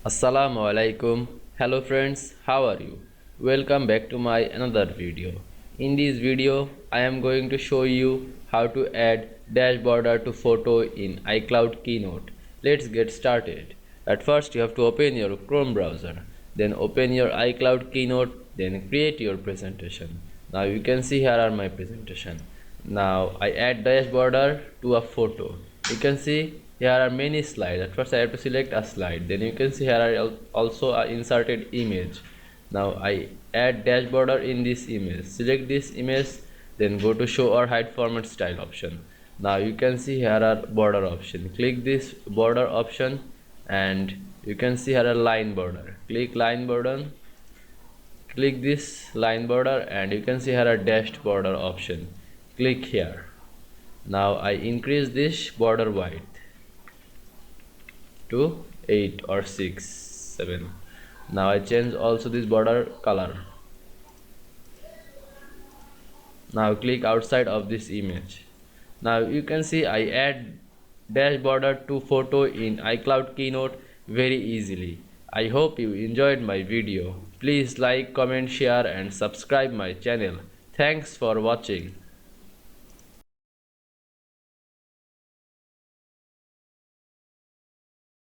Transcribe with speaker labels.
Speaker 1: Assalamu Walaikum. Hello friends, how are you? Welcome back to my another video. In this video, I am going to show you how to add dash border to photo in iCloud Keynote. Let's get started. At first, you have to open your Chrome browser. Then open your iCloud Keynote. Then create your presentation. Now you can see here are my presentation. Now I add dash border to a photo. You can see here are many slides. At first I have to select a slide. Then you can see here are also a inserted image. Now I add dash border in this image. Select this image, then go to show or hide format style option. Now you can see here are border option. Click this border option and you can see here a line border. Click line border. Click this line border and you can see here a dashed border option. Click here. Now I increase this border width to 8 or 6 7. Now I change also this border color. Now click outside of this image. Now you can see I add dash border to photo in iCloud Keynote very easily. I hope you enjoyed my video. Please like, comment, share and subscribe my channel. Thanks for watching.